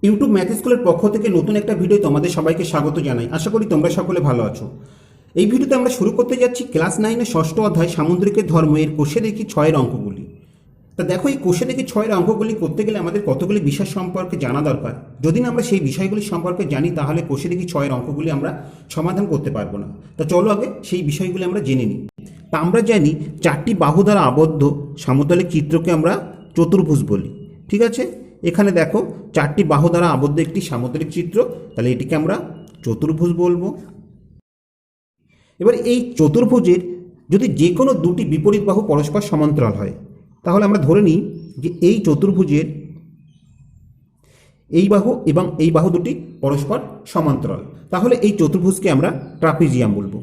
YouTube math স্কুলের পক্ষ থেকে নতুন একটা ভিডিও তোমাদের সবাইকে স্বাগত জানাই। আশা করি তোমরা সকলে ভালো আছো। এই ভিডিওতে আমরা শুরু করতে যাচ্ছি ক্লাস 9-এর ষষ্ঠ অধ্যায় সামুদ্রিকের ধর্ম এর কোষে দেখি 6-এর অঙ্কগুলি। তা দেখো, এই কোষে দেখি 6-এর অঙ্কগুলি করতে গেলে আমাদের কতগুলি বিষয় সম্পর্কে জানা দরকার। যদি না আমরা সেই বিষয়গুলি সম্পর্কে জানি তাহলে কোষে দেখি 6-এর অঙ্কগুলি আমরা সমাধান করতে পারবো না। তা চলো আগে সেই বিষয়গুলি আমরা জেনে নিই। তা আমরা জানি 4টি বাহু দ্বারা আবদ্ধ সমতলের চিত্রকে আমরা চতুর্ভুজ বলি। ঠিক আছে, এখানে দেখো 4টি বাহু দ্বারা আবদ্ধ একটি সামুদ্রিক চিত্র, তাহলে এটিকে আমরা চতুর্ভুজ বলবো। এবার এই চতুর্ভুজের যদি যে কোনো দুটি বিপরীত বাহু পরস্পর সমান্তরাল হয় তাহলে আমরা ধরে নিই যে এই চতুর্ভুজের এই বাহু এবং এই বাহু দুটি পরস্পর সমান্তরাল, তাহলে এই চতুর্ভুজকে আমরা ট্রাপিজিয়াম বলবো।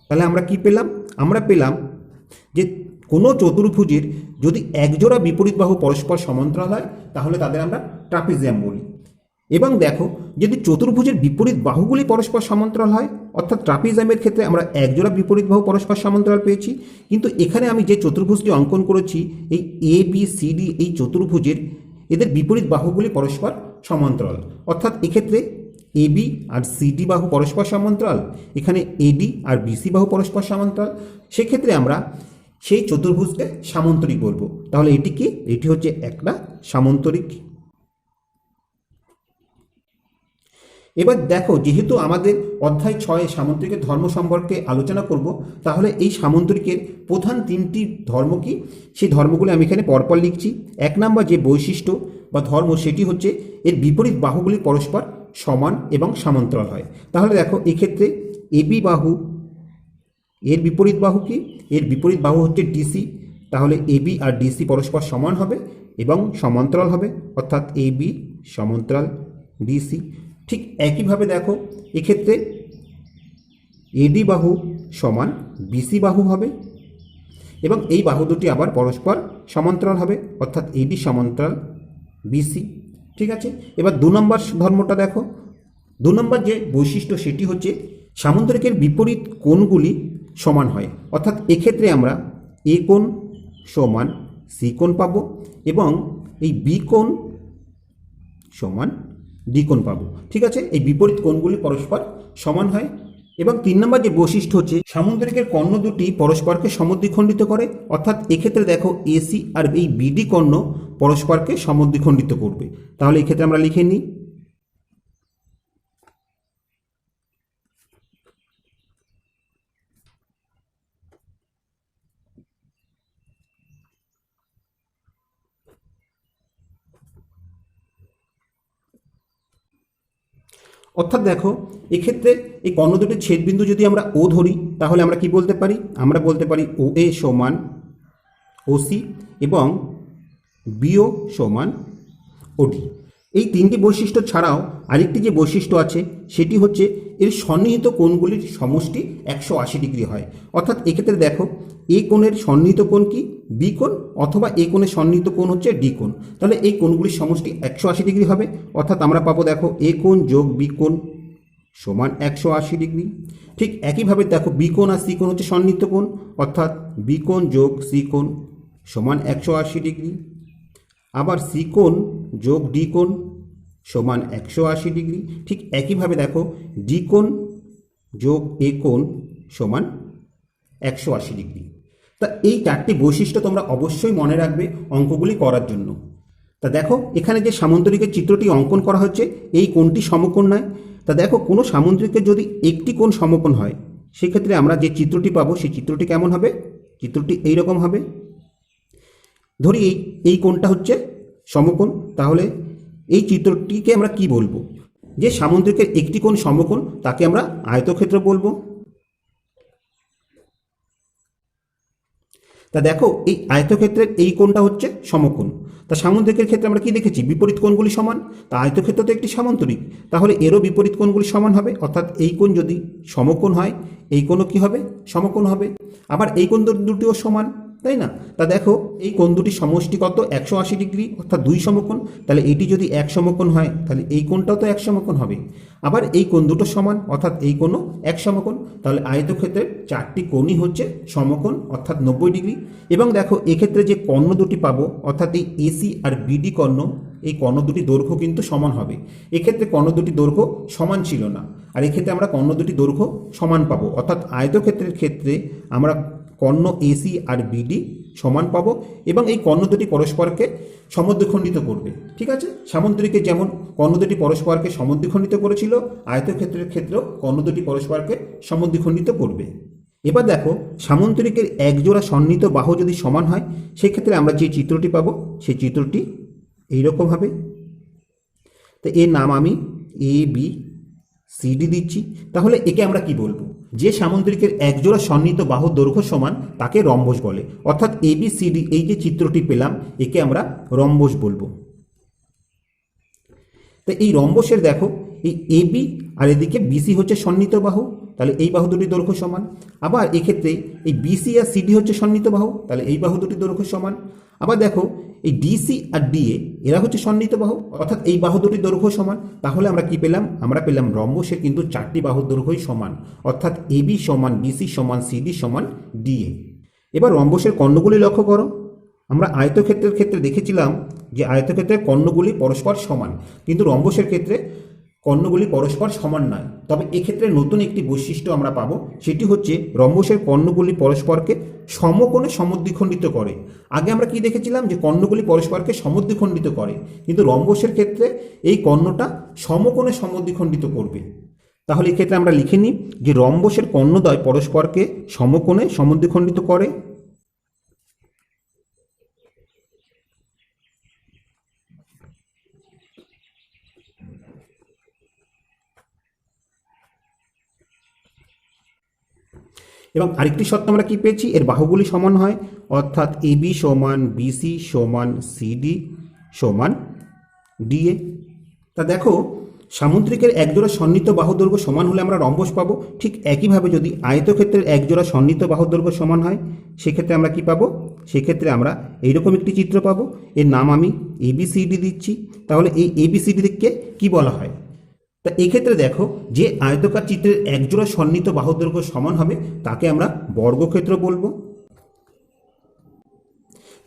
তাহলে আমরা কি পেলাম? আমরা পেলাম যে কোনো চতুর্ভুজের যদি একজোড়া বিপরীত বাহু পরস্পর সমান্তরাল হয় তাহলে তাদের আমরা ট্রাপিজিয়াম বলি। এবং দেখো, যদি চতুর্ভুজের বিপরীত বাহুগুলি পরস্পর সমান্তরাল হয়, অর্থাৎ ট্রাপিজিয়ামের ক্ষেত্রে আমরা একজোড়া বিপরীত বাহু পরস্পর সমান্তরাল পেয়েছি, কিন্তু এখানে আমি যে চতুর্ভুজটি অঙ্কন করেছি এই এ বি সি ডি এই চতুর্ভুজের এদের বিপরীত বাহুগুলি পরস্পর সমান্তরাল, অর্থাৎ এক্ষেত্রে এবি আর সিডি বাহু পরস্পর সমান্তরাল, এখানে এডি আর বিসি বাহু পরস্পর সমান্তরাল। সেক্ষেত্রে আমরা সেই চতুর্ভুজকে সামন্তরিক বলবো। তাহলে এটি কি? এটি হচ্ছে একটা সামন্তরিক। এবার দেখো, যেহেতু আমাদের অধ্যায় 6 সামন্তরিকের ধর্ম সম্পর্কে আলোচনা করব, তাহলে এই সামন্তরিকের প্রধান 3টি ধর্ম কি সেই ধর্মগুলো আমি এখানে পরপর লিখছি। 1 নম্বর যে বৈশিষ্ট্য বা ধর্ম সেটি হচ্ছে এর বিপরীত বাহুগুলি পরস্পর সমান এবং সমান্তরাল হয়। তাহলে দেখো, এক্ষেত্রে এবি বাহু এর বিপরীত বাহু কি? এর বিপরীত বাহু হচ্ছে ডিসি, তাহলে এবি আর ডিসি পরস্পর সমান হবে এবং সমান্তরাল হবে, অর্থাৎ এবি সমান্তরাল ডিসি। ঠিক একইভাবে দেখো, এক্ষেত্রে এডি বাহু সমান বিসি বাহু হবে এবং এই বাহু দুটি আবার পরস্পর সমান্তরাল হবে, অর্থাৎ এডি সমান্তরাল বিসি। ঠিক আছে, এবার 2 নম্বর ধর্মটা দেখো। 2 নম্বর যে বৈশিষ্ট্য সেটি হচ্ছে সামন্তরিকের বিপরীত কোণগুলি সমান হয়, অর্থাৎ এক্ষেত্রে আমরা এ কোণ সমান সি কোণ পাবো এবং এই বি কোণ সমান ডি কোণ পাবো। ঠিক আছে, এই বিপরীত কোণগুলি পরস্পর সমান হয়। এবং 3 নম্বর যে বৈশিষ্ট্য হচ্ছে সামন্তরিকের কর্ণ দুটি পরস্পরকে সমদ্বিখণ্ডিত করে, অর্থাৎ এক্ষেত্রে দেখো এসি আর এই বিডি কর্ণ পরস্পরকে সমদ্বিখণ্ডিত করবে। তাহলে এক্ষেত্রে আমরা লিখে নিই অর্থাৎ দেখো, এক্ষেত্রে এই কর্ণ দুটির ছেদবিন্দু যদি আমরা ও ধরি তাহলে আমরা কি বলতে পারি? আমরা বলতে পারি ও এ সমান ওসি এবং বিও সমান ওডি। এই 3টি বৈশিষ্ট্য ছাড়াও আরেকটি যে বৈশিষ্ট্য আছে সেটি হচ্ছে এর সন্নিহিত কোণগুলির সমষ্টি 180 ডিগ্রি হয়। অর্থাৎ এক্ষেত্রে দেখো, এ কোণের সন্নিহিত কোণ কি? বি কোণ, অথবা এ কোণের সন্নিহিত কোণ হচ্ছে ডি কোণ। তাহলে এই কোণগুলির সমষ্টি 180 ডিগ্রি হবে, অর্থাৎ আমরা পাবো দেখো এ কোণ যোগ বি কোণ সমান 180 ডিগ্রি। ঠিক একইভাবে দেখো, বি কোণ আর সি কোণ হচ্ছে সন্নিহিত কোণ, অর্থাৎ বি কোণ যোগ সি কোণ সমান 180 ডিগ্রি। আবার সি কোণ যোগ ডি কোণ সমান 180 ডিগ্রি। ঠিক একইভাবে দেখো, ডি কোণ যোগ এ কোণ সমান 180 ডিগ্রি। তা এই 4টি বৈশিষ্ট্য তোমরা অবশ্যই মনে রাখবে অঙ্কগুলি করার জন্য। তা দেখো, এখানে যে সামন্তরিকের চিত্রটি অঙ্কন করা হচ্ছে এই কোণটি সমকোণ নয়। তা দেখো, কোনো সামুদ্রিকের যদি একটি কোণ সমকোণ হয় সেক্ষেত্রে আমরা যে চিত্রটি পাবো সেই চিত্রটি কেমন হবে? চিত্রটি এইরকম হবে। ধরি এই কোণটা হচ্ছে সমকোণ, তাহলে এই চিত্রটিকে আমরা কি বলবো? যে সামুদ্রিকের একটি কোণ সমকোণ তাকে আমরা আয়তক্ষেত্র বলবো। তা দেখো, এই আয়তক্ষেত্রের এই কোণটা হচ্ছে সমকোণ। তা সামুদ্রিকের ক্ষেত্রে আমরা কি দেখেছি? বিপরীত কোণগুলি সমান। তা আয়তক্ষেত্র তো একটি সামন্তরিক, তাহলে এরও বিপরীত কোণগুলি সমান হবে, অর্থাৎ এই কোণ যদি সমকোণ হয় এই কোণও কি হবে? সমকোণ হবে। আবার এই কোণ দুটিও সমান, তাই না? তা দেখো, এই কোণ দুটির সমষ্টি কত? 180 ডিগ্রি, অর্থাৎ 2 সমকোণ। তাহলে এটি যদি 1 সমকোণ হয় তাহলে এই কোণটাও তো 1 সমকোণ হবে। আবার এই কোণ দুটো সমান, অর্থাৎ এই কোণও 1 সমকোণ। তাহলে আয়তক্ষেত্রের 4টি কোণই হচ্ছে সমকোণ, অর্থাৎ 90 ডিগ্রি। এবং দেখো, এক্ষেত্রে যে কর্ণ দুটি পাবো, অর্থাৎ এই এসি আর বিডি কর্ণ, এই কর্ণ দুটি দৈর্ঘ্য কিন্তু সমান হবে। এক্ষেত্রে কর্ণ দুটি দৈর্ঘ্য সমান ছিল না, আর এক্ষেত্রে আমরা কর্ণ দুটি দৈর্ঘ্য সমান পাবো। অর্থাৎ আয়তক্ষেত্রের ক্ষেত্রে আমরা কর্ণ এসি আর বিডি সমান পাবো এবং এই কর্ণ দুটি পরস্পরকে সমদ্বিখণ্ডিত করবে। ঠিক আছে, সামুদ্রিকে যেমন কর্ণ দুটি পরস্পরকে সমদ্বিখণ্ডিত করেছিল, আয়তক্ষেত্রের ক্ষেত্রেও কর্ণ দুটি পরস্পরকে সমদ্বিখণ্ডিত করবে। এবার দেখো, সামুদ্রিকের একজোড়া সন্নিহিত বাহু যদি সমান হয়, সেক্ষেত্রে আমরা যে চিত্রটি পাবো সেই চিত্রটি এইরকম হবে। তো এর নাম আমি এ বি সি ডি দিচ্ছি। তাহলে একে আমরা কি বলবো? যে সামুদ্রিকের একজোড়া সন্নিহিত বাহুর দৈর্ঘ্য সমান তাকে রম্বস বলে। অর্থাৎ এ বি সি ডি, এই যে চিত্রটি পেলাম, একে আমরা রম্বস বলবো। তো এই রম্বসের দেখো, এই এ বি আর এদিকে বিসি হচ্ছে সন্নিহিত বাহু, তাহলে এই বাহু দুটির দৈর্ঘ্য সমান। আবার এক্ষেত্রে এই বিসি আর সিডি হচ্ছে সন্নিহিত বাহু, তাহলে এই বাহু দুটির দৈর্ঘ্য সমান। আবার দেখো, এই ডিসি আর ডিএ এরা হচ্ছে সন্নিহিত বাহু, অর্থাৎ এই বাহু দুটির দৈর্ঘ্য সমান। তাহলে আমরা কি পেলাম? আমরা পেলাম রম্বসের কিন্তু চারটি বাহুর দৈর্ঘ্যই সমান, অর্থাৎ এবি সমান বিসি সমান সিডি সমান ডিএ। এবার রম্বসের কর্ণগুলি লক্ষ্য করো। আমরা আয়তক্ষেত্রের ক্ষেত্রে দেখেছিলাম যে আয়তক্ষেত্রের কর্ণগুলি পরস্পর সমান, কিন্তু রম্বসের ক্ষেত্রে কর্ণগুলি পরস্পর সমান নয়। তবে এক্ষেত্রে নতুন একটি বৈশিষ্ট্য আমরা পাবো, সেটি হচ্ছে রম্বসের কর্ণগুলি পরস্পরকে সমকোণে সমদ্বিখণ্ডিত করে। আগে আমরা কি দেখেছিলাম? যে কর্ণগুলি পরস্পরকে সমদ্বিখণ্ডিত করে, কিন্তু রম্বসের ক্ষেত্রে এই কর্ণটা সমকোণে সমদ্বিখণ্ডিত করবে। তাহলে এক্ষেত্রে আমরা লিখে নিই যে রম্বসের কর্ণদ্বয় পরস্পরকে সমকোণে সমদ্বিখণ্ডিত করে। এবং আরেকটি শর্ত আমরা কি পেয়েছি? এর বাহুগুলি সমান হয়, অর্থাৎ এবি সমান বিসি সমান সিডি সমান ডিএ। তা দেখো, সামুদ্রিকের একজোড়া সন্নিহিত বাহু দৈর্ঘ্য সমান হলে আমরা রম্বস পাবো। ঠিক একইভাবে যদি আয়তক্ষেত্রের একজোড়া সন্নিহিত বাহু দৈর্ঘ্য সমান হয়, সেক্ষেত্রে আমরা কি পাবো? সেক্ষেত্রে আমরা এইরকম একটি চিত্র পাবো। এর নাম আমি এবিসিডি দিচ্ছি। তাহলে এই এবিসিডিকে কি বলা হয়? তা এক্ষেত্রে দেখো, যে আয়তকার চিত্রের একজোড়া সন্নিহিত বাহুর দৈর্ঘ্য সমান হবে তাকে আমরা বর্গক্ষেত্র বলবো।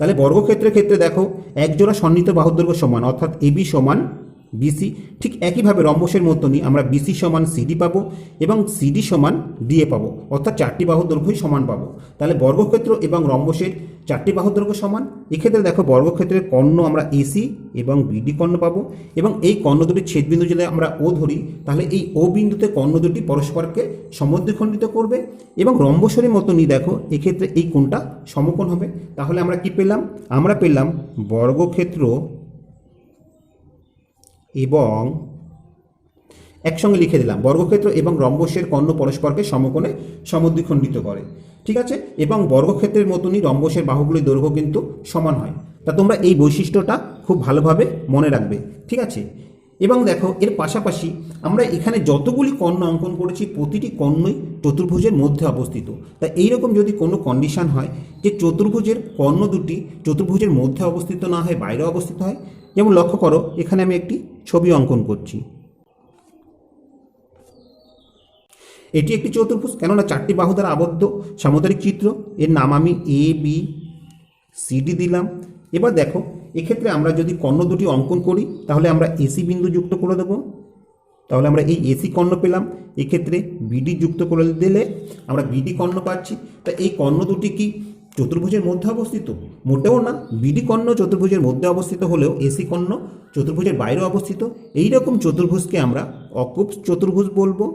তাহলে বর্গক্ষেত্রের ক্ষেত্রে দেখো, একজোড়া সন্নিহিত বাহুর দৈর্ঘ্য সমান, অর্থাৎ এবি সমান বিসি। ঠিক একইভাবে রম্বসের মতনই আমরা বিসি সমান সিডি পাবো এবং সিডি সমান ডিএ পাবো, অর্থাৎ চারটি বাহুর দৈর্ঘ্যই সমান পাবো। তাহলে বর্গক্ষেত্র এবং রম্বসের চারটি বাহুর দৈর্ঘ্য সমান। এক্ষেত্রে দেখো, বর্গক্ষেত্রের কর্ণ আমরা এসি এবং বিডি কর্ণ পাবো, এবং এই কর্ণ দুটির ছেদবিন্দু যদি আমরা ও ধরি, তাহলে এই ও বিন্দুতে কর্ণ দুটি পরস্পরকে সমদ্বিখণ্ডিত করবে। এবং রম্বসের মতনই দেখো, এক্ষেত্রে এই কোণটা সমকোণ হবে। তাহলে আমরা কি পেলাম? আমরা পেলাম বর্গক্ষেত্র এবং একসঙ্গে লিখে দিলাম, বর্গক্ষেত্র এবং রম্বসের কর্ণ পরস্পরকে সমকোণে সমদ্বিখণ্ডিত করে। ঠিক আছে, এবং বর্গক্ষেত্রের মতনই রম্বসের বাহুগুলির দৈর্ঘ্য কিন্তু সমান হয়। তা তোমরা এই বৈশিষ্ট্যটা খুব ভালোভাবে মনে রাখবে। ঠিক আছে, এবং দেখো, এর পাশাপাশি আমরা এখানে যতগুলি কর্ণ অঙ্কন করেছি, প্রতিটি কর্ণই চতুর্ভুজের মধ্যে অবস্থিত। তা এইরকম যদি কোনো কন্ডিশন হয় যে চতুর্ভুজের কর্ণ দুটি চতুর্ভুজের মধ্যে অবস্থিত না হয়, বাইরে অবস্থিত হয়, যেমন লক্ষ্য করো, এখানে আমি একটি ছবি অঙ্কন করছি। এটি একটি চতুর্ভুজ, কেননা চারটি বাহু দ্বারা আবদ্ধ সামুদ্রিক চিত্র। এর নাম আমি এ বি সিডি দিলাম। এবার দেখো, এক্ষেত্রে আমরা যদি কর্ণ দুটি অঙ্কন করি, তাহলে আমরা এসি বিন্দু যুক্ত করে দেবো। তাহলে আমরা এই এসি কর্ণ পেলাম। এক্ষেত্রে বিডি যুক্ত করে দিলে আমরা বিডি কর্ণ পাচ্ছি। তা এই কর্ণ দুটি কি চতুর্ভুজের মধ্যে অবস্থিত? মোটেও না। বিডি কর্ণ চতুর্ভুজের মধ্যে অবস্থিত হলেও এসি কর্ণ চতুর্ভুজের বাইরে অবস্থিত। এই রকম চতুর্ভুজকে আমরা অকুপ চতুর্ভুজ বলবো।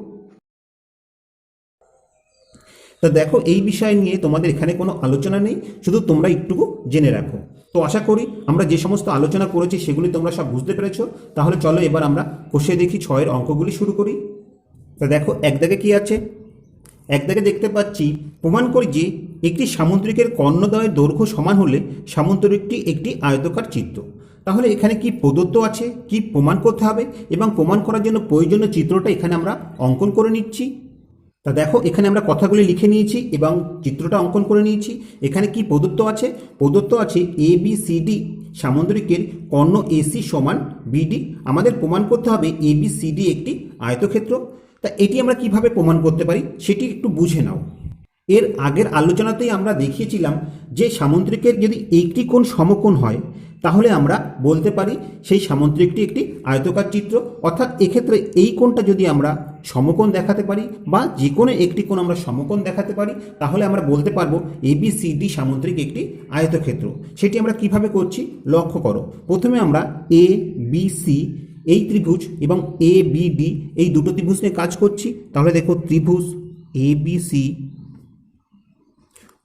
তা দেখো, এই বিষয় নিয়ে তোমাদের এখানে কোনো আলোচনা নেই, শুধু তোমরা একটুকু জেনে রাখো। তো আশা করি আমরা যে সমস্ত আলোচনা করেছি সেগুলি তোমরা সব বুঝতে পেরেছো। তাহলে চলো এবার আমরা কষে দেখি, ছয়ের অঙ্কগুলি শুরু করি। তা দেখো, এক দাগে কি আছে? এক দাগে দেখতে পাচ্ছি, প্রমাণ করি যে একটি সামুদ্রিকের কর্ণদ্বয়ের দৈর্ঘ্য সমান হলে সামুদ্রিকটি একটি আয়তকার চিত্র। তাহলে এখানে কি প্রদত্ত আছে, কি প্রমাণ করতে হবে, এবং প্রমাণ করার জন্য প্রয়োজনীয় চিত্রটা এখানে আমরা অঙ্কন করে নিচ্ছি। তা দেখো, এখানে আমরা কথাগুলি লিখে নিয়েছি এবং চিত্রটা অঙ্কন করে নিয়েছি। এখানে কি প্রদত্ত আছে? প্রদত্ত আছে A B C D সামুদ্রিকের Karna AC সমান বিডি। আমাদের প্রমাণ করতে হবে এ বি সি ডি একটি আয়তক্ষেত্র। তা এটি আমরা কিভাবে প্রমাণ করতে পারি সেটি একটু বুঝে নাও। এর আগের আলোচনাতেই আমরা দেখিয়েছিলাম যে সামুদ্রিকের যদি একটি কোণ সমকোণ হয়, তাহলে আমরা বলতে পারি সেই সামুদ্রিকটি একটি আয়তকার চিত্র। অর্থাৎ এক্ষেত্রে এই কোণটা যদি আমরা সমকোণ দেখাতে পারি বা যে কোনো একটি কোণ আমরা সমকোণ দেখাতে পারি, তাহলে আমরা বলতে পারবো ABCD সামুদ্রিক একটি আয়তক্ষেত্র। সেটি আমরা কিভাবে করছি লক্ষ্য করো। প্রথমে আমরা ABC এই ত্রিভুজ এবং ABD এই দুটো ত্রিভুজ নিয়ে কাজ করছি। তাহলে দেখো ত্রিভুজ ABC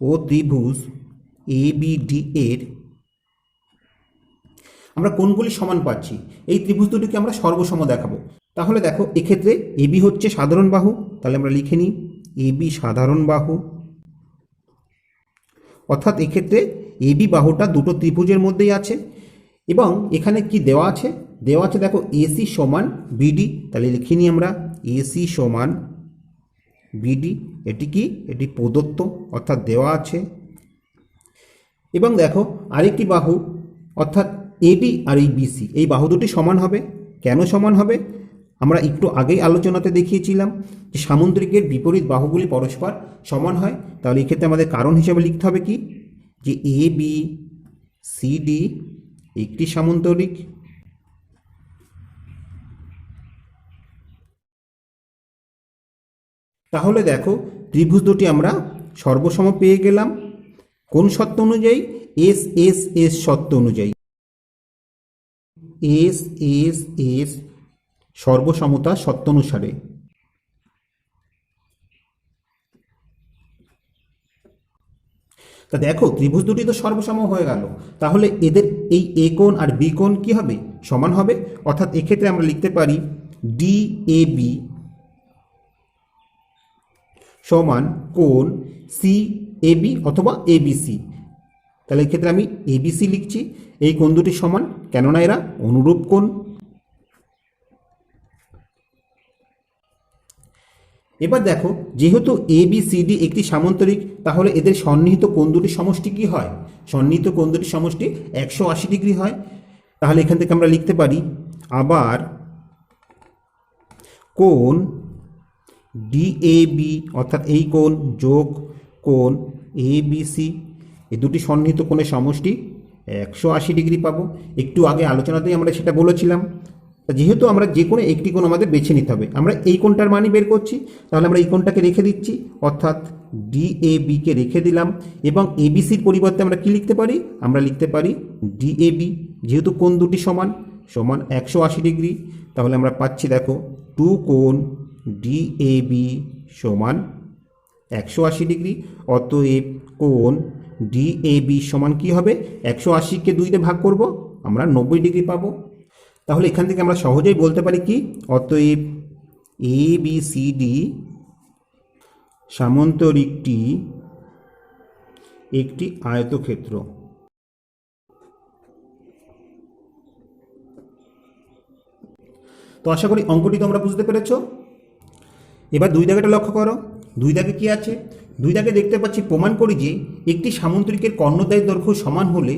ও ত্রিভুজ ABD এর আমরা কোণগুলি সমান পাচ্ছি। এই ত্রিভুজ দুটিকে আমরা সর্বসম দেখাবো। তাহলে দেখো এক্ষেত্রে AB হচ্ছে সাধারণ বাহু, তাহলে আমরা লিখে নিই AB সাধারণ বাহু। অর্থাৎ এক্ষেত্রে AB বাহুটা দুটো ত্রিভুজের মধ্যেই আছে এবং এখানে কি দেওয়া আছে, দেওয়া আছে দেখো AC সমান BD। তাহলে লিখে নিই আমরা AC সমান BD। এটি কি, এটি প্রদত্ত অর্থাৎ দেওয়া আছে। এবং দেখো আরেকটি বাহু অর্থাৎ AD আর এই BC এই বাহু দুটি সমান হবে। কেন সমান হবে, আমরা একটু আগেই আলোচনাতে দেখিয়েছিলাম যে সামুদ্রিকের বিপরীত বাহুগুলি পরস্পর সমান হয়। তাহলে এক্ষেত্রে আমাদের কারণ হিসেবে লিখতে হবে কি, যে ABCD একটি সামুদ্রিক। তাহলে দেখো ত্রিভুজ দুটি আমরা সর্বসম পেয়ে গেলাম কোন শর্ত অনুযায়ী, SSS শর্ত অনুযায়ী। SSS সর্বসমতা শর্ত অনুসারে। তা দেখো ত্রিভুজ দুটি তো সর্বসম হয়ে গেল, তাহলে এদের এই A কোণ আর B কোণ কি হবে, সমান হবে। অর্থাৎ এক্ষেত্রে আমরা লিখতে পারি DAB সমান কোণ CAB অথবা ABC। তাহলে এক্ষেত্রে আমি ABC লিখছি। এই কোণ দুটি সমান, কেননা এরা অনুরূপ কোণ। এবার দেখো যেহেতু ABCD একটি সামান্তরিক, তাহলে এদের সন্নিহিত কোণ দুটির সমষ্টি কি হয়, সন্নিহিত কোণ দুটির সমষ্টি 180 ডিগ্রি হয়। তাহলে এখান থেকে আমরা লিখতে পারি আবার কোণ DAB অর্থাৎ এই কোণ যোগ কোণ ABC, এই দুটি সন্নিহিত কোণের সমষ্টি 180 ডিগ্রি পাবো। একটু আগে আলোচনাতেই আমরা সেটা বলেছিলাম। যেহেতু আমরা যে কোনো একটি কোণ আমাদের বেছে নিতে হবে, আমরা এই কোণটার মানই বের করছি, তাহলে আমরা এই কোণটাকে রেখে দিচ্ছি, অর্থাৎ DAB কে রেখে দিলাম। এবং ABCর পরিবর্তে আমরা কি লিখতে পারি, আমরা লিখতে পারি DAB। যেহেতু কোণ দুটি সমান সমান 180 ডিগ্রি, তাহলে আমরা পাচ্ছি দেখো 2 কোণ DAB সমান 180 ডিগ্রি। অতএব কোণ DAB সমান কি হবে, 180কে 2 দিয়ে ভাগ করব, আমরা 90 ডিগ্রি পাবো। তাহলে এখান থেকে আমরা সহজেই বলতে পারি কি, অতএব ABCD সামান্তরিকটি একটি আয়তক্ষেত্র। তো আশা করি অঙ্কটি তোমরা বুঝতে পেরেছ। এবার 2 দাগেটা লক্ষ্য করো। 2 দাগে কি আছে, 2 দাগে দেখতে পাচ্ছি প্রমাণ করি যে একটি সামুদ্রিকের কর্ণদ্বয়ের দৈর্ঘ্য সমান হলে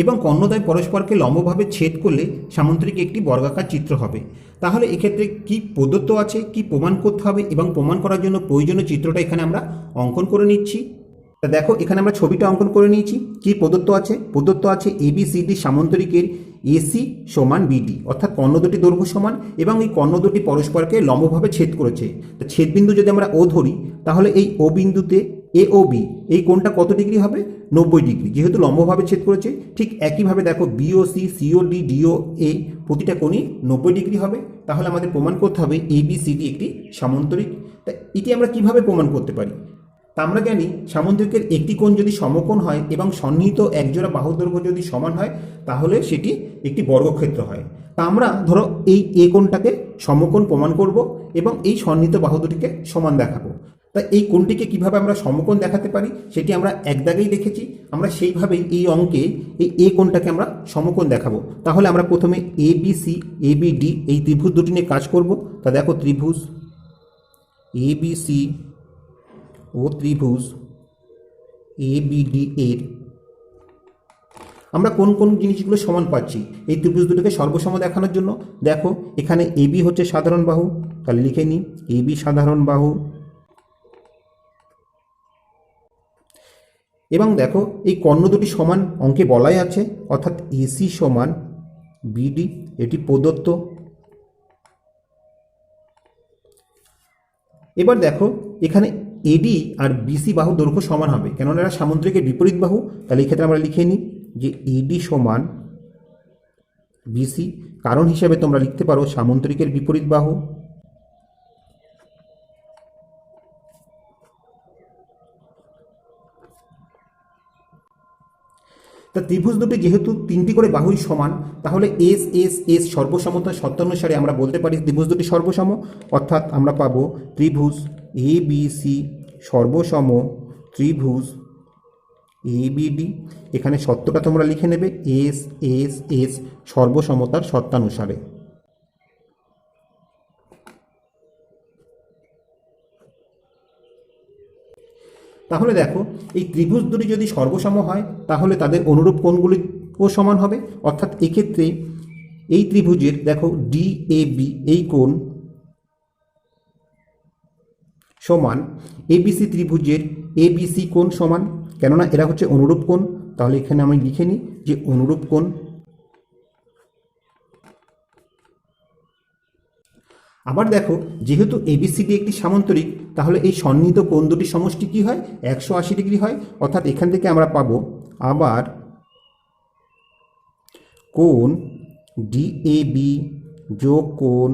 এবং কর্ণদ্বয় পরস্পরকে লম্বভাবে ছেদ করলে সামুদ্রিক একটি বর্গাকার চিত্র হবে। তাহলে এক্ষেত্রে কি প্রদত্ত আছে, কি প্রমাণ করতে হবে এবং প্রমাণ করার জন্য প্রয়োজনীয় চিত্রটা এখানে আমরা অঙ্কন করে নিচ্ছি। তা দেখো এখানে আমরা ছবিটা অঙ্কন করে নিয়েছি। কি প্রদত্ত আছে, প্রদত্ত আছে ABCD সামন্তরিকের AC সমান BD, অর্থাৎ কর্ণ দুটি দৈর্ঘ্য সমান এবং এই কর্ণ দুটি পরস্পরকে লম্বভাবে ছেদ করেছে। তো ছেদবিন্দু যদি আমরা O ধরি, তাহলে এই O বিন্দুতে AOB এই কোণটা কত ডিগ্রি হবে, 90 ডিগ্রি। যেহেতু লম্বভাবে ছেদ করেছে, ঠিক একইভাবে দেখো BOC COD DOA প্রতিটা কোণই 90 ডিগ্রি হবে। তাহলে আমাদের প্রমাণ করতে হবে ABCD একটি সামন্তরিক। তা এটি আমরা কিভাবে প্রমাণ করতে পারি, তা আমরা জানি সামুদ্রিকের একটি কোণ যদি সমকোণ হয় এবং সন্নিহিত একজোড়া বাহুর দৈর্ঘ্য যদি সমান হয়, তাহলে সেটি একটি বর্গক্ষেত্র হয়। তা আমরা ধরো এই A কোণটাকে সমকোণ প্রমাণ করব এবং এই সন্নিহিত বাহু দুটিকে সমান দেখাবো। তা এই কোণটিকে কিভাবে আমরা সমকোণ দেখাতে পারি সেটি আমরা এক দাগেই দেখেছি। আমরা সেইভাবেই এই অঙ্কে এই A কোণটাকে আমরা সমকোণ দেখাবো। তাহলে আমরা প্রথমে ABC ABD এই ত্রিভুজ দুটি নিয়ে কাজ করব। তা দেখো ত্রিভুজ ABC ও ত্রিভুজ ABD এর আমরা কোন কোন জিনিসগুলো সমান পাচ্ছি এই ত্রিভুজ দুটোকে সর্বসম দেখানোর জন্য। দেখো এখানে AB হচ্ছে সাধারণ বাহু, তাহলে লিখে নিই AB সাধারণ বাহু এবং দেখো এই কর্ণ দুটি সমান অঙ্কে বলাই আছে, অর্থাৎ এসি সমান বিডি, এটি প্রদত্ত। এবার দেখো এখানে এডি আর বিসি বাহু দৈর্ঘ্য সমান হবে, কেননা এরা সামুদ্রিকের বিপরীত বাহু। তাহলে এই ক্ষেত্রে আমরা লিখে নিই যে এডি সমান বিসি, কারণ হিসাবে তোমরা লিখতে পারো সামুদ্রিকের বিপরীত বাহু। তা ত্রিভুজ দুটি যেহেতু তিনটি করে বাহুই সমান, তাহলে এস এস এস সর্বসমতা সত্যানুসারে আমরা বলতে পারি ত্রিভুজ দুটি সর্বসম। অর্থাৎ আমরা পাবো ত্রিভুজ এ বি সি সর্বসম ত্রিভুজ এ বিডি। এখানে সত্যটা তোমরা লিখে নেবে এস এস এস সর্বসমতার সত্যানুসারে। তাহলে দেখো এই ত্রিভুজ দুটি যদি সর্বসম হয় তাহলে তাদের অনুরূপ কোণগুলিও সমান হবে। অর্থাৎ এক্ষেত্রে এই ত্রিভুজের দেখো ডি এ বি এই কোণ সমান এবিসি ত্রিভুজের এবিসি কোণ সমান, কেননা এরা হচ্ছে অনুরূপ কোণ। তাহলে এখানে আমি লিখে নিই যে অনুরূপ কোণ। আবার দেখো যেহেতু এবিসিডি একটি সামান্তরিক, তাহলে এই সন্নিহিত কোণ দুটি সমষ্টি কী হয়, 180 ডিগ্রি হয়। অর্থাৎ এখান থেকে আমরা পাবো আবার কোণ ডিএবি যোগ কোণ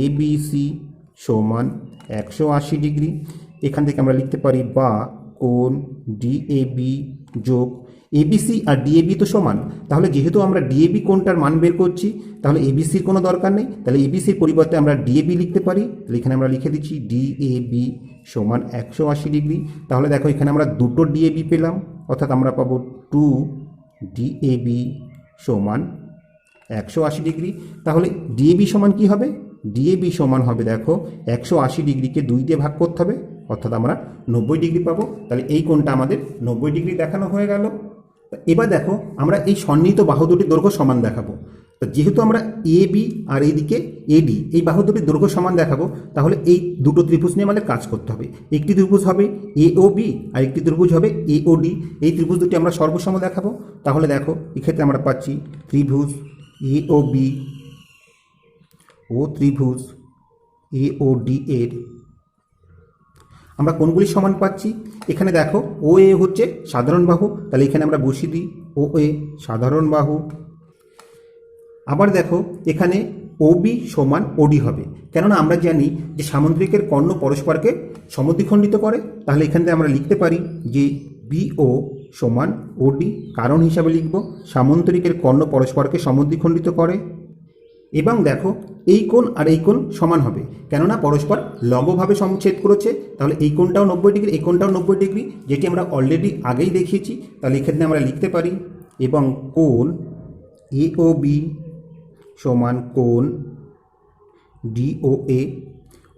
এবিসি সমান 180 ডিগ্রি। এখান থেকে আমরা লিখতে পারি বা কোণ ডিএবি যোগ এবিসি আর ডিএবি তো সমান। তাহলে যেহেতু আমরা ডিএবি কোণটার মান বের করছি, তাহলে এবিসির কোনো দরকার নেই। তাহলে এবিসির পরিবর্তে আমরা ডিএবি লিখতে পারি। তাহলে এখানে আমরা লিখে দিচ্ছি ডিএবি সমান 180 ডিগ্রি। তাহলে দেখো এখানে আমরা দুটো ডিএবি পেলাম, অর্থাৎ আমরা পাবো 2 ডিএবি সমান 180 ডিগ্রি। তাহলে ডিএবি সমান কি হবে, ডিএবি সমান হবে দেখো 180 ডিগ্রিকে 2 দিয়ে ভাগ করতে হবে, অর্থাৎ আমরা 90 ডিগ্রি পাবো। তাহলে এই কোণটা আমাদের 90 ডিগ্রি দেখানো হয়ে গেল। এবার দেখো আমরা এই সন্নিহিত বাহু দুটির দৈর্ঘ্য সমান দেখাবো। তো যেহেতু আমরা এ বি আর এইদিকে এডি এই বাহু দুটির দৈর্ঘ্য সমান দেখাবো, তাহলে এই দুটো ত্রিভুজ নিয়ে আমাদের কাজ করতে হবে। একটি ত্রিভুজ হবে এও বি আর একটি ত্রিভুজ হবে এও ডি। এই ত্রিভুজ দুটি আমরা সর্বসম দেখাবো। তাহলে দেখো এক্ষেত্রে আমরা পাচ্ছি ত্রিভুজ এও বি ও ত্রিভুজ এও ডি এর আমরা কোণগুলি সমান পাচ্ছি। এখানে দেখো ও এ হচ্ছে সাধারণ বাহু, তাহলে এখানে আমরা বসিয়ে দিই ও এ সাধারণ বাহু। আবার দেখো এখানে ও বি সমান ওডি হবে, কেননা আমরা জানি যে সামুদ্রিকের কর্ণ পরস্পরকে সমদ্বিখণ্ডিত করে। তাহলে এখান থেকে আমরা লিখতে পারি যে বিও সমান ওডি, কারণ হিসাবে লিখব সামুদ্রিকের কর্ণ পরস্পরকে সমদ্বিখণ্ডিত করে। এবং দেখো এই কোণ আর এই কোণ সমান হবে, কেননা পরস্পর লম্বভাবে সমচ্ছেদ করেছে। তাহলে এই কোণটাও 90 ডিগ্রি, এই কোণটাও 90 ডিগ্রি, যেটি আমরা অলরেডি আগেই দেখিয়েছি। তাহলে এক্ষেত্রে আমরা লিখতে পারি এবং কোণ এও বি সমান কোণ ডিও এ,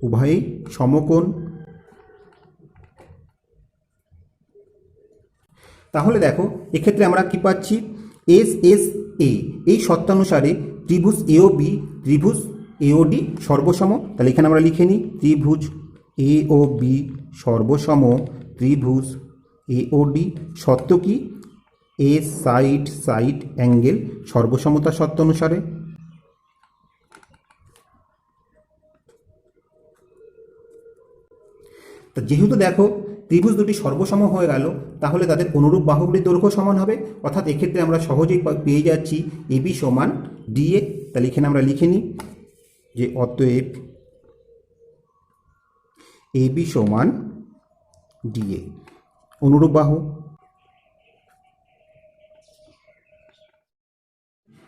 উভয়ই সমকোণ। তাহলে দেখো এক্ষেত্রে আমরা কি পাচ্ছি, এস এস এ এই সত্যানুসারে ত্রিভুজ এও বি ত্রিভুজ এও ডি সর্বসম। তাহলে এখানে আমরা লিখে নিই ত্রিভুজ এও বি সর্বসম ত্রিভুজ এও ডি। সত্য কি, এ সাইড সাইড অ্যাঙ্গেল সর্বসমতা সত্য অনুসারে। তো যেহেতু দেখো ত্রিভুজ দুটি সর্বসম হয়ে গেল, তাহলে তাদের অনুরূপ বাহুগুলির দৈর্ঘ্য সমান হবে। অর্থাৎ এক্ষেত্রে আমরা সহজেই পেয়ে যাচ্ছি এবি সমান ডিএ। তাহলে এখানে আমরা লিখে নিই যে অতএব এবি সমান ডিএ অনুরূপ বাহু।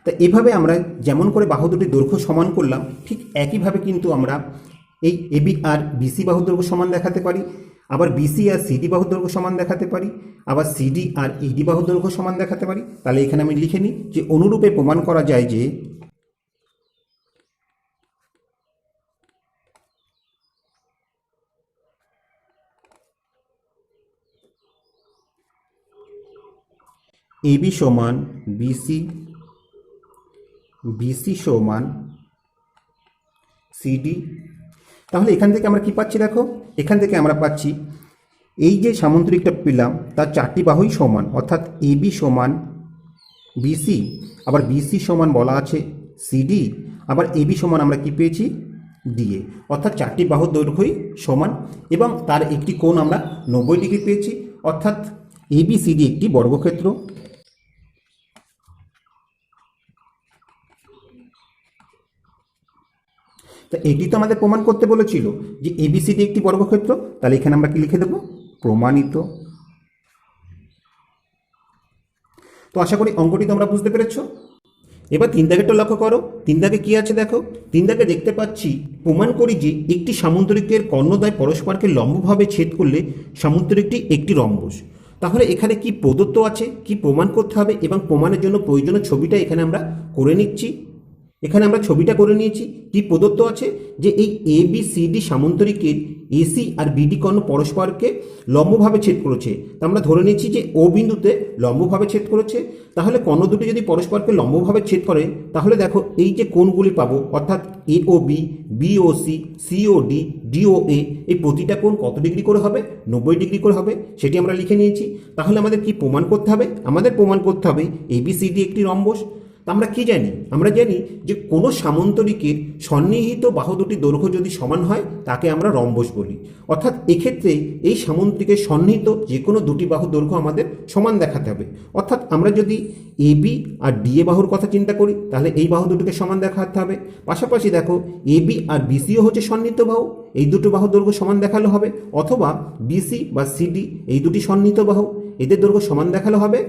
তা এভাবে আমরা যেমন করে বাহু দুটির দৈর্ঘ্য সমান করলাম, ঠিক একইভাবে কিন্তু আমরা এই এবি আর বিসি বাহুর দৈর্ঘ্য সমান দেখাতে পারি। আবার বিসি আর সিডি বাহুর দৈর্ঘ্য সমান দেখাতে পারি। আবার সিডি আর ইডি বাহুর দৈর্ঘ্য সমান দেখাতে পারি। তাহলে এখানে আমি লিখে নিই যে অনুরূপে প্রমাণ করা যায় যে এবি সমান বিসি, বিসি সমান সিডি। তাহলে এখান থেকে আমরা কি পাচ্ছি, দেখো এখান থেকে আমরা পাচ্ছি এই যে সামান্তরিকটা পেলাম তার চারটি বাহুই সমান, অর্থাৎ এবি সমান বিসি, আবার বিসি সমান বলা আছে সিডি, আবার এবি সমান আমরা কি পেয়েছি ডিএ, অর্থাৎ চারটি বাহুর দৈর্ঘ্যই সমান এবং তার একটি কোণ আমরা 90 ডিগ্রি পেয়েছি, অর্থাৎ এবিসিডি একটি বর্গক্ষেত্র। তা এটি তো আমাদের প্রমাণ করতে বলেছিল যে এবিসিডি একটি বর্গক্ষেত্র, তাহলে এখানে আমরা কি লিখে দেব, প্রমাণিত। তো আশা করি অঙ্কটি তোমরা বুঝতে পেরেছো। এবার 3 দাগেরটা লক্ষ্য করো, 3 দাগে কি আছে দেখো। 3 দাগে দেখতে পাচ্ছি প্রমাণ করি যে একটি সামান্তরিকের কর্ণদ্বয় পরস্পরকে লম্বভাবে ছেদ করলে সামান্তরিকটি একটি রম্বস। তাহলে এখানে কি প্রদত্ত আছে, কি প্রমাণ করতে হবে এবং প্রমাণের জন্য প্রয়োজনীয় ছবিটা এখানে আমরা করে নিচ্ছি। এখানে আমরা ছবিটা করে নিয়েছি। কি প্রদত্ত আছে যে এই A B C D সামান্তরিকের AC R BD কর্ণ পরস্পরকে লম্বভাবে ছেদ করেছে। তা আমরা ধরে নিচ্ছি যে ও বিন্দুতে লম্বভাবে ছেদ করেছে। তাহলে কর্ণ দুটি যদি পরস্পরকে লম্বভাবে ছেদ করে তাহলে দেখো এই যে কোণগুলি পাবো, অর্থাৎ এ ও বি, বি ও সি, সি ও ডি, ডি ও এ, এই প্রতিটা কোণ কত ডিগ্রি করে হবে, 90 ডিগ্রি করে হবে, সেটি আমরা লিখে নিয়েছি। তাহলে আমাদের কি প্রমাণ করতে হবে, আমাদের প্রমাণ করতে হবে এবিসিডি একটি রম্বস। আমরা কি জানি, আমরা জানি যে কোনো সামান্তরিকের সন্নিহিত বাহু দুটি দৈর্ঘ্য যদি সমান হয় তাকে আমরা রম্বস বলি। অর্থাৎ এক্ষেত্রে এই সামান্তরিকের সন্নিহিত যে কোনো দুটি বাহু দৈর্ঘ্য আমাদের সমান দেখাতে হবে। অর্থাৎ আমরা যদি এ বি আর ডিএ বাহুর কথা চিন্তা করি তাহলে এই বাহু দুটিকে সমান দেখাতে হবে। পাশাপাশি দেখো এ বি আর বিসিও হচ্ছে সন্নিহিত বাহু, এই দুটো বাহু দৈর্ঘ্য সমান দেখালে হবে। অথবা বিসি বা সিডি এই দুটি সন্নিহিত বাহু, এদের দৈর্ঘ্য সমান দেখালে হবে।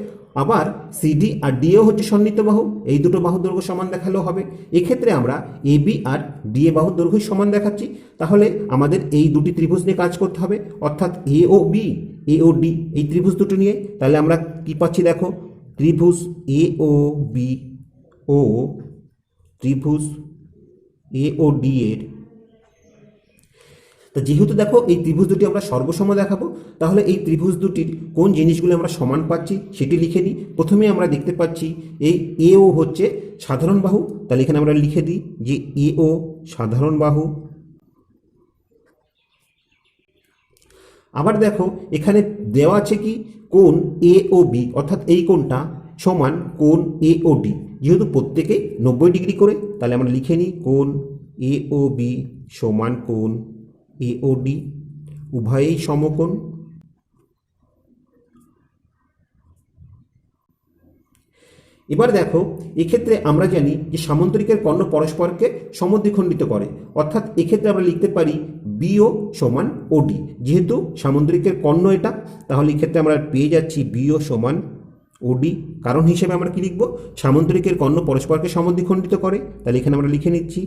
আবার সিডি আর ডিএও হচ্ছে সন্নিহিত বাহু, এই দুটো বাহুর দৈর্ঘ্য সমান দেখালেও হবে। এক্ষেত্রে আমরা এ বি আর ডিএ বাহুর দৈর্ঘ্য সমান দেখাচ্ছি। তাহলে আমাদের এই দুটি ত্রিভুজ নিয়ে কাজ করতে হবে, অর্থাৎ এ ও বি, এ ও ডি এই ত্রিভুজ দুটো নিয়ে। তাহলে আমরা কি পাচ্ছি দেখো, ত্রিভুজ এ ও বি ও ত্রিভুজ এ ও ডি এর, তো যেহেতু দেখো এই ত্রিভুজ দুটি আমরা সর্বসম দেখাবো, তাহলে এই ত্রিভুজ দুটির কোন জিনিসগুলো আমরা সমান পাচ্ছি সেটি লিখে দিই। প্রথমে আমরা দেখতে পাচ্ছি এই এ ও হচ্ছে সাধারণ বাহু, তাহলে এখানে আমরা লিখে দিই যে এ ও সাধারণ বাহু। আবার দেখো এখানে দেওয়া আছে কি, কোণ এ ও বি, অর্থাৎ এই কোণটা সমান কোণ এ ও ডি, যেহেতু প্রত্যেকে 90 ডিগ্রি করে, তাহলে আমরা লিখে নিই কোণ এ ও বি সমান কোণ এ ও ডি, উভয়েই সমকোণ। এবার দেখো এক্ষেত্রে আমরা জানি যে সামান্তরিকের কর্ণ পরস্পরকে সমদ্বিখণ্ডিত করে, অর্থাৎ এক্ষেত্রে আমরা লিখতে পারি বিও সমান ওডি, যেহেতু সামান্তরিকের কর্ণ এটা, তাহলে এক্ষেত্রে আমরা পেয়ে যাচ্ছি বিও সমান ওডি। কারণ হিসেবে আমরা কি লিখব, সামান্তরিকের কর্ণ পরস্পরকে সমদ্বিখণ্ডিত করে, তাহলে এখানে আমরা লিখে নিচ্ছি।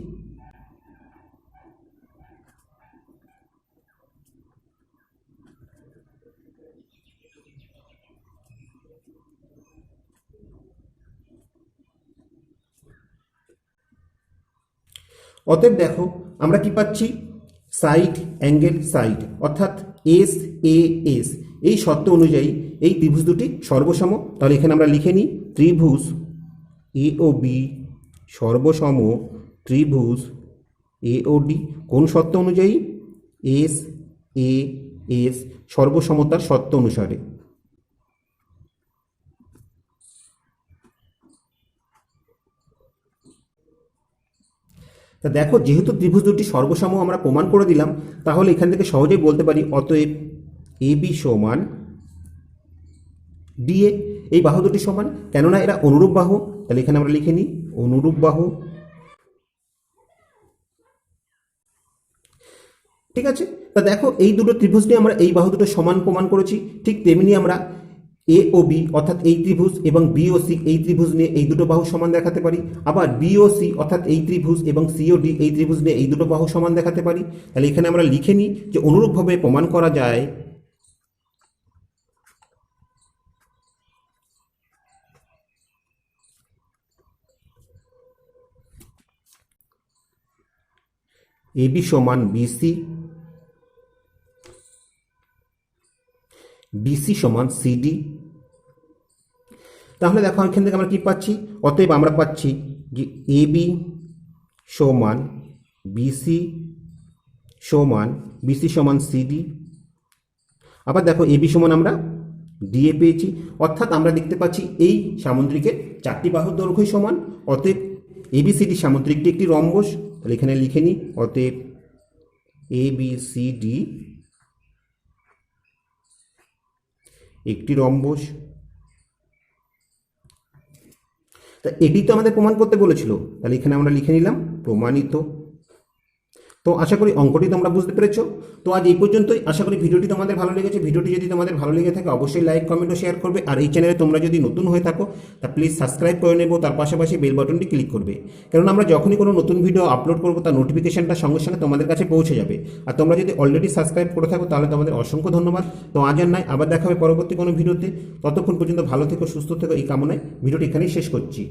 অতএব দেখো আমরা কি পাচ্ছি, সাইড অ্যাঙ্গেল সাইড, অর্থাৎ এস এ এস, এই শর্ত অনুযায়ী এই ত্রিভুজ দুটি সর্বসম। তাহলে এখানে আমরা লিখে নিই ত্রিভুজ এ ও বি সর্বসম ত্রিভুজ এ ও ডি, কোন শর্ত অনুযায়ী, এস এ এস সর্বসমতার শর্ত অনুসারে। তা দেখো যেহেতু ত্রিভুজ দুটি সর্বসম আমরা প্রমাণ করে দিলাম, তাহলে এখান থেকে সহজেই বলতে পারি অতএব এ বি সমান ডিএ, এই বাহু দুটি সমান, কেননা এরা অনুরূপ বাহু, তাহলে এখানে আমরা লিখে নিই অনুরূপ বাহু। ঠিক আছে, তা দেখো এই দুটো ত্রিভুজ নিয়ে আমরা এই বাহু দুটো সমান প্রমাণ করেছি। ঠিক তেমনি আমরা এ ও বি অর্থাৎ এই ত্রিভুজ এবং বি ও সি এই ত্রিভুজ নিয়ে এই দুটো বাহু সমান দেখাতে পারি। আবার বি ও সি অর্থাৎ এই ত্রিভুজ এবং সি ও ডি এই ত্রিভুজ নিয়ে এই দুটো বাহু সমান দেখাতে পারি। তাহলে এখানে আমরা লিখে নিই যে অনুরূপভাবে প্রমাণ করা যায় এ বি সমান বিসি, বিসি সমান সিডি। তাহলে দেখো এখান থেকে আমরা কি পাচ্ছি, অতএব আমরা পাচ্ছি যে এ বি সমান বিসি সমান সিডি। আবার দেখো এবি সমান আমরা ডিএ পেয়েছি, অর্থাৎ আমরা দেখতে পাচ্ছি এই সামুদ্রিকের 4টি বাহুর দৈর্ঘ্যই সমান। অতএব এবিসিডি সামুদ্রিকটি একটি রম্বস, তাহলে এখানে লিখে নিই, অতএব এবিসিডি একটি রম্বস। তা এটি তো আমাদের প্রমাণ করতে বলেছিল, তাহলে এখানে আমরা লিখে নিলাম প্রমাণিত। তো আশা করি অঙ্কটি তোমরা বুঝতে পেরেছো। তো আজ এই পর্যন্তই। আশা করি ভিডিওটি তোমাদের ভালো লেগেছে। ভিডিওটি যদি তোমাদের ভালো লেগে থাকে অবশ্যই লাইক, কমেন্ট ও শেয়ার করবে। আর এই চ্যানেলে তোমরা যদি নতুন হয়ে থাকো তা প্লিজ সাবস্ক্রাইব করে নেবো, তার পাশাপাশি বেল বাটনটি ক্লিক করবে, কারণ আমরা যখনই কোনো নতুন ভিডিও আপলোড করবো তার নোটিফিকেশনটা সঙ্গে সঙ্গে তোমাদের কাছে পৌঁছে যাবে। আর তোমরা যদি অলরেডি সাবস্ক্রাইব করে থাকো তাহলে তোমাদের অসংখ্য ধন্যবাদ। তো আজ আর নয়, আবার দেখা হবে পরবর্তী কোনো ভিডিওতে। ততক্ষণ পর্যন্ত ভালো থেকো, সুস্থ থেকো, এই কামনায় ভিডিওটি এখানেই শেষ করছি।